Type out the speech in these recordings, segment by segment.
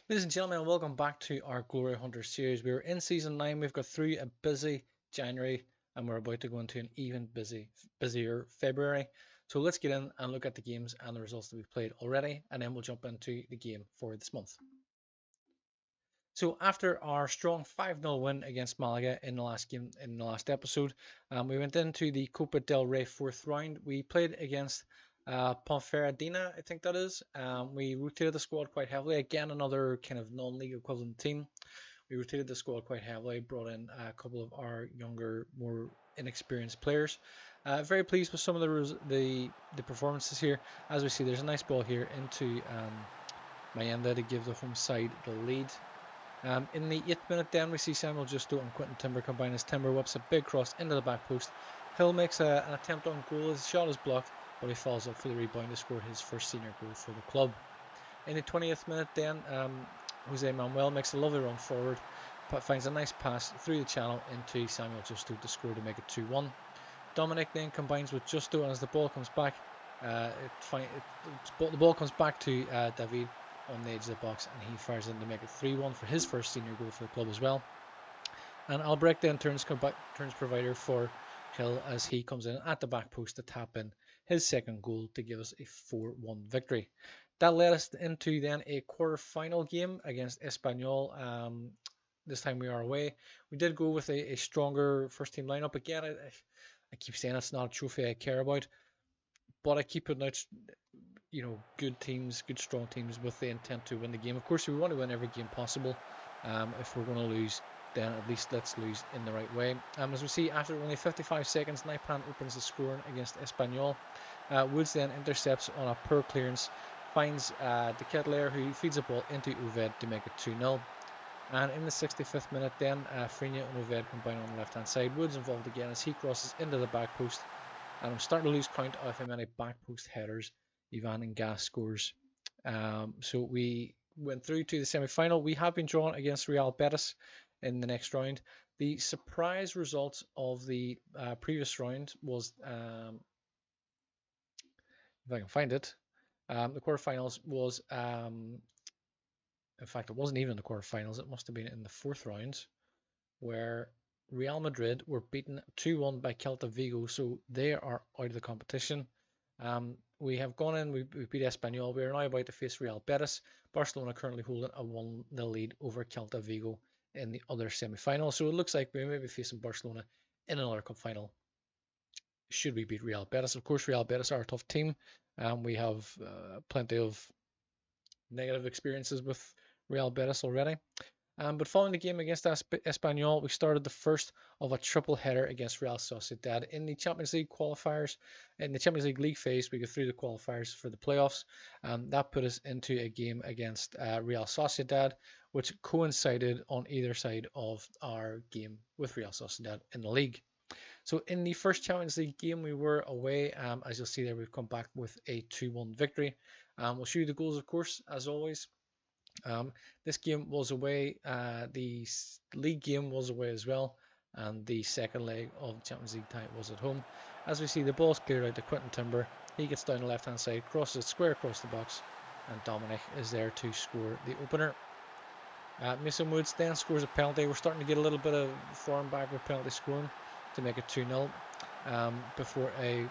Ladies and gentlemen, welcome back to our Glory Hunter series. We're in season 9. We've got through a busy January and we're about to go into an even busier February. So let's get in and look at the games and the results that we've played already, and then we'll jump into the game for this month. So after our strong 5-0 win against Malaga in the last episode, we went into the Copa del Rey fourth round. We played against Ponferradina, I think that is. We rotated the squad quite heavily. Again, another kind of non-league equivalent team. We rotated the squad quite heavily, brought in a couple of our younger, more inexperienced players. Very pleased with some of the performances here. As we see, there's a nice ball here into Mayenda to give the home side the lead. In the 8th minute then, we see Samuel Justo and Quentin Timber combine as Timber whips a big cross into the back post. Hill makes an attempt on goal. His shot is blocked, but he falls up for the rebound to score his first senior goal for the club. In the 20th minute then, Jose Manuel makes a lovely run forward, but finds a nice pass through the channel into Samuel Justo to score to make it 2-1. Dominic then combines with Justo, and as the ball comes back, the ball comes back to David on the edge of the box, and he fires in to make it 3-1 for his first senior goal for the club as well. And Albrecht then turns provider for Hill as he comes in at the back post to tap in his second goal to give us a 4-1 victory. That led us into then a quarter-final game against Espanyol. This time we are away. We did go with a stronger first-team lineup. Again, I keep saying it's not a trophy I care about, but I keep putting out good teams, good strong teams with the intent to win the game. Of course, we want to win every game possible. If we're going to lose, then at least let's lose in the right way. As we see, after only 55 seconds, Naipan opens the scoring against Espanyol. Woods then intercepts on a poor clearance, finds De Ketelaere, who feeds the ball into Oved to make it 2-0. And in the 65th minute then, Frenia and Oved combine on the left-hand side. Woods involved again as he crosses into the back post. And I'm starting to lose count of how many back post headers Ivan and Gas scores. So we went through to the semi-final. We have been drawn against Real Betis in the next round. The surprise result of the previous round was, if I can find it, the quarterfinals was, in fact, it wasn't even the quarterfinals. It must have been in the fourth round, where Real Madrid were beaten 2-1 by Celta Vigo, so they are out of the competition. We have gone in, we beat Espanyol. We are now about to face Real Betis. Barcelona currently holding a 1-0 lead over Celta Vigo in the other semi-final. So it looks like we may be facing Barcelona in another cup final should we beat Real Betis. Of course, Real Betis are a tough team. We have plenty of negative experiences with Real Betis already. But following the game against Espanyol, we started the first of a triple header against Real Sociedad in the Champions League qualifiers. In the Champions League phase, we go through the qualifiers for the playoffs. That put us into a game against Real Sociedad, which coincided on either side of our game with Real Sociedad in the league. So in the first Champions League game, we were away. As you'll see there, we've come back with a 2-1 victory. We'll show you the goals, of course, as always. This game was away, the league game was away as well, and the second leg of the Champions League tie was at home. As we see, the ball's cleared out to Quentin Timber. He gets down the left hand side, crosses square across the box, and Dominic is there to score the opener. Mason Woods then scores a penalty. We're starting to get a little bit of form back with penalty scoring to make it 2-0 before a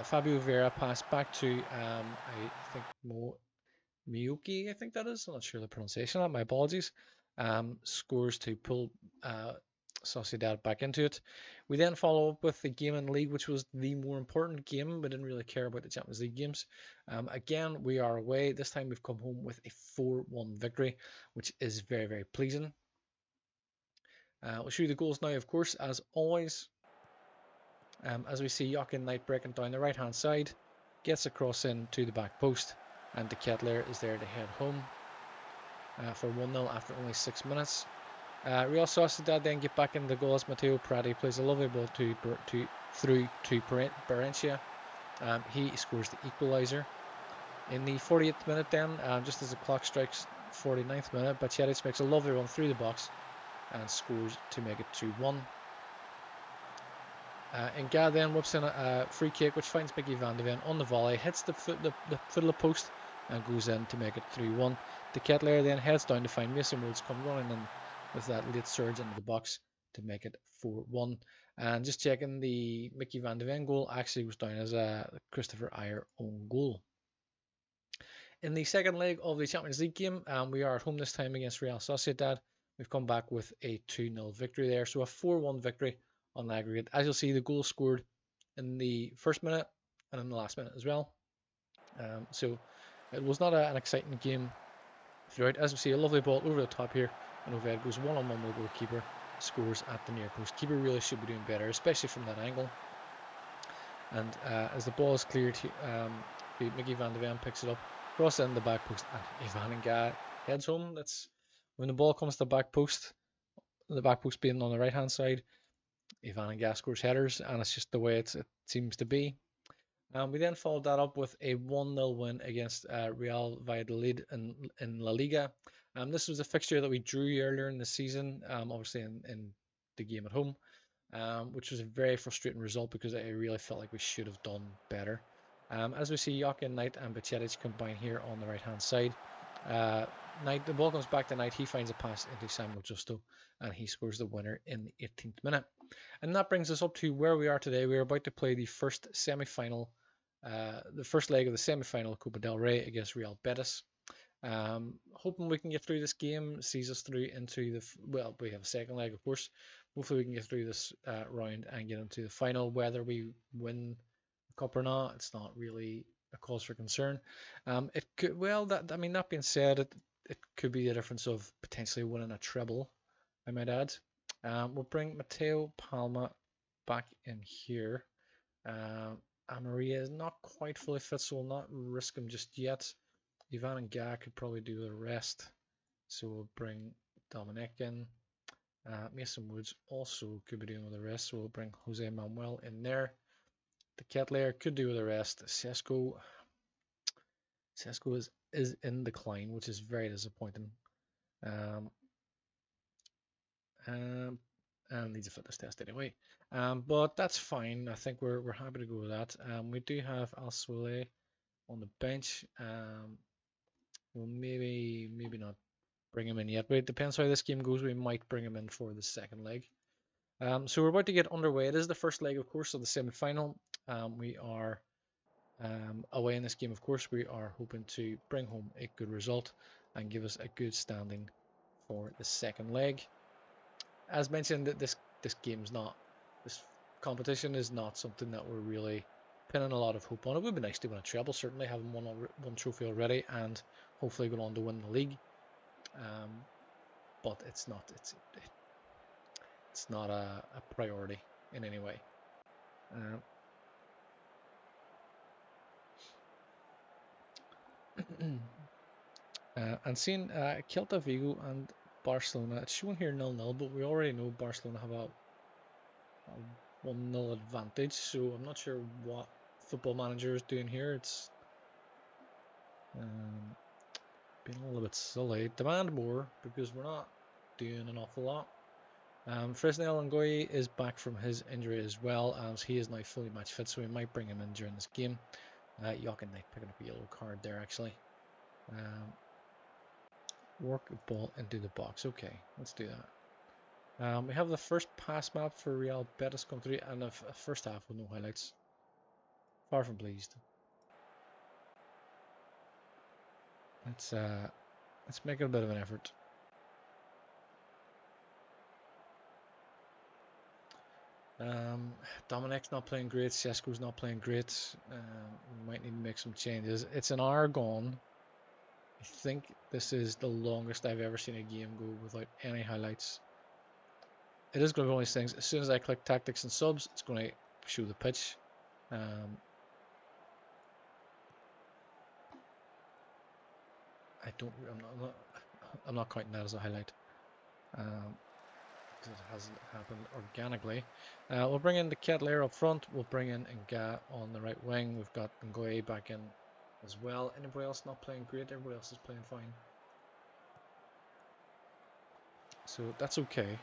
Fabio Vera pass back to I think Miyuki, I think that is. I'm not sure the pronunciation of that. My apologies. Scores to pull Sociedad back into it. We then follow up with the game in the league, which was the more important game. We didn't really care about the Champions League games. Again, we are away. This time we've come home with a 4-1 victory, which is very, very pleasing. We'll show you the goals now, of course, as always. As we see Joachim Knight breaking down the right-hand side, gets across into the back post, and De Ketelaere is there to head home for 1-0 after only 6 minutes. Real Sociedad then get back into the goal as Mateo Prati plays a lovely ball through to Berentia. He scores the equaliser. In the 48th minute then, just as the clock strikes 49th minute, Baccheric makes a lovely run through the box and scores to make it 2-1. Nga then whips in a free kick which finds Mickey van de Ven on the volley, hits the foot of the post, and goes in to make it 3-1. De Ketelaere then heads down to find Mason Woods, come running in with that late surge into the box to make it 4-1. And just checking, the Mickey van de Ven goal actually goes down as a Christopher Ayer own goal. In the second leg of the Champions League game, we are at home this time against Real Sociedad. We've come back with a 2-0 victory there, so a 4-1 victory on the aggregate. As you'll see, the goal scored in the first minute and in the last minute as well. So it was not an exciting game throughout. As we see, a lovely ball over the top here, and Oved goes one-on-one with the goalkeeper, scores at the near post. Keeper really should be doing better, especially from that angle. And as the ball is cleared, Mickey van de Ven picks it up, cross in the back post, and Ivan Nga heads home. That's when the ball comes to the back post being on the right hand side, Ivan Nga scores headers, and it's just the way it seems to be. We then followed that up with a 1-0 win against Real Valladolid in La Liga. This was a fixture that we drew earlier in the season, obviously in the game at home, which was a very frustrating result because I really felt like we should have done better. As we see, Joaquin Knight and Baccetic combine here on the right hand side. Knight, the ball comes back to Knight, he finds a pass into Samuel Justo, and he scores the winner in the 18th minute. And that brings us up to where we are today. We're about to play the first semi-final, the first leg of the semi-final Copa del Rey against Real Betis. Hoping we can get through this game, sees us through into we have a second leg, of course. Hopefully we can get through this round and get into the final. Whether we win the cup or not, it's not really a cause for concern. It could, that being said, it could be a difference of potentially winning a treble, I might add. We'll bring Mateo Palma back in here. Amaria is not quite fully fit, so we'll not risk him just yet. Ivan Nga could probably do the rest, so we'll bring Dominic in. Mason Woods also could be doing with the rest, so we'll bring Jose Manuel in there. The Ketelaere could do with the rest. Sesko is in decline, which is very disappointing. And needs a fitness test anyway. But that's fine. I think we're happy to go with that. We do have Al Soule on the bench. We'll maybe not bring him in yet, but it depends how this game goes. We might bring him in for the second leg. So we're about to get underway. It is the first leg, of course, of the semi-final. We are away in this game, of course. We are hoping to bring home a good result and give us a good standing for the second leg. As mentioned, this competition is not something that we're really pinning a lot of hope on. It would be nice to win a treble, certainly, having won one trophy already, and hopefully going on to win the league. But it's not a priority in any way. And seeing Celta Vigo and Barcelona, it's showing here 0-0, but we already know Barcelona have a 1-0 advantage, so I'm not sure what Football Manager is doing here. It's being a little bit silly. Demand more, because we're not doing an awful lot. Fresnel Ngoyi is back from his injury as well, as he is now fully match fit, so we might bring him in during this game. Jochen Knight picking up a yellow card there, actually. Work the ball into the box. Okay, let's do that. We have the first pass map for Real Betis come through, and a first half with no highlights. Far from pleased. Let's make it a bit of an effort. Dominic's not playing great. Sesko's not playing great. We might need to make some changes. It's an hour gone. I think this is the longest I've ever seen a game go without any highlights. It is going to be one of these things. As soon as I click tactics and subs, it's going to show the pitch. I'm not counting that as a highlight. Because it hasn't happened organically. We'll bring in the Ketelaere up front. We'll bring in Nga on the right wing. We've got Ngoye back in as well. Anybody else not playing great? Everybody else is playing fine. So that's okay.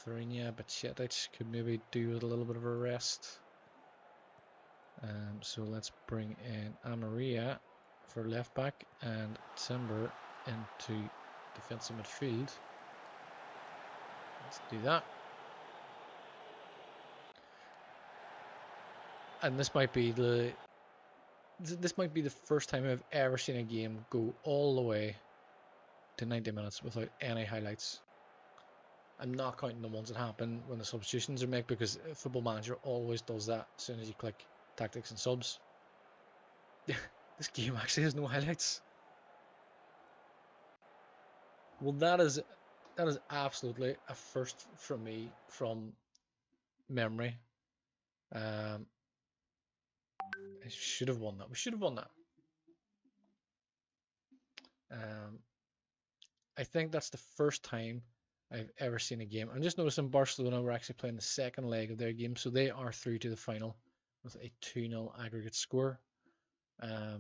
Farinia Baccetic could maybe do with a little bit of a rest. So let's bring in Amaria for left back and Timber into defensive midfield. Let's do that. And this might be the first time I've ever seen a game go all the way to 90 minutes without any highlights. I'm not counting the ones that happen when the substitutions are made, because Football Manager always does that as soon as you click tactics and subs. This game actually has no highlights. Well, that is absolutely a first from me from memory. I should have won that. We should have won that. I think that's the first time I've ever seen a game. I'm just noticing Barcelona were actually playing the second leg of their game, so they are through to the final with a 2-0 aggregate score. I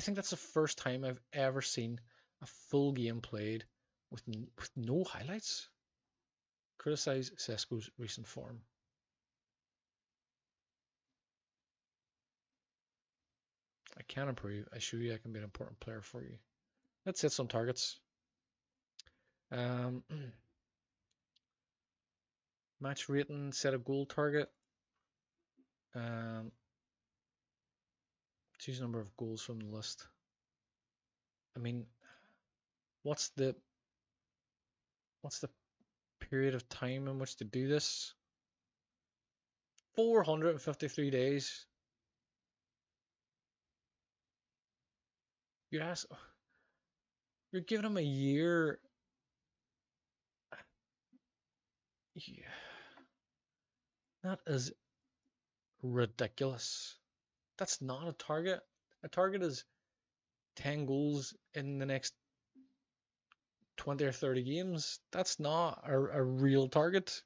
think that's the first time I've ever seen a full game played with no highlights. Criticize Sesko's recent form. I can improve. I show you I can be an important player for you. Let's hit some targets. Match rating, set a goal target. Choose a number of goals from the list. I mean, what's the period of time in which to do this? 453 days. You're giving him a year. Yeah. That is ridiculous. That's not a target. A target is 10 goals in the next 20 or 30 games. That's not a real target.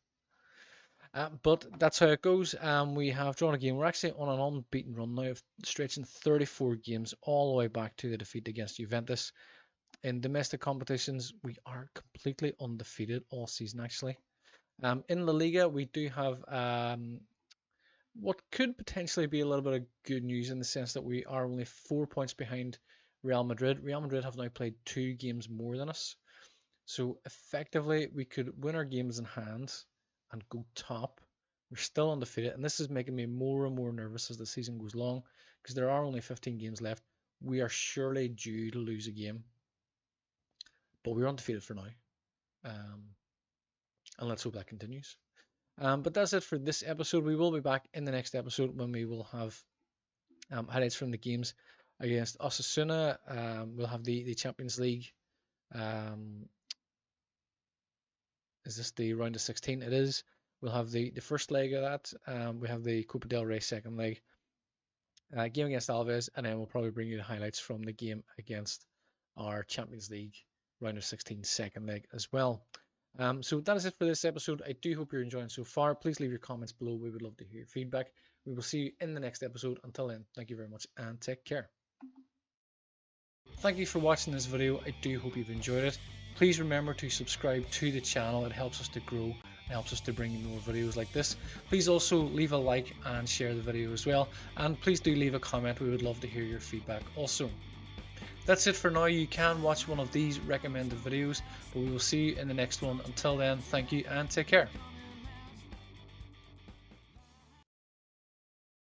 But that's how it goes. We have drawn a game. We're actually on an unbeaten run now of stretching 34 games all the way back to the defeat against Juventus. In domestic competitions, we are completely undefeated all season, actually. In La Liga, we do have what could potentially be a little bit of good news, in the sense that we are only 4 points behind Real Madrid. Real Madrid have now played 2 games more than us. So effectively, we could win our games in hand and go top. We're still undefeated, and this is making me more and more nervous as the season goes along, because there are only 15 games left. We are surely due to lose a game, but we're undefeated for now, and let's hope that continues. But that's it for this episode. We will be back in the next episode when we will have highlights from the games against Osasuna. We'll have the Champions League. Is this the round of 16? It is. We'll have the first leg of that. We have the Copa del Rey second leg. Game against Alves, and then we'll probably bring you the highlights from the game against our Champions League round of 16 second leg as well. So that is it for this episode. I do hope you're enjoying so far. Please leave your comments below. We would love to hear your feedback. We will see you in the next episode. Until then, thank you very much and take care. Thank you for watching this video. I do hope you've enjoyed it. Please remember to subscribe to the channel. It helps us to grow. It helps us to bring you more videos like this. Please also leave a like and share the video as well. And please do leave a comment. We would love to hear your feedback also. That's it for now. You can watch one of these recommended videos, but we will see you in the next one. Until then, thank you and take care.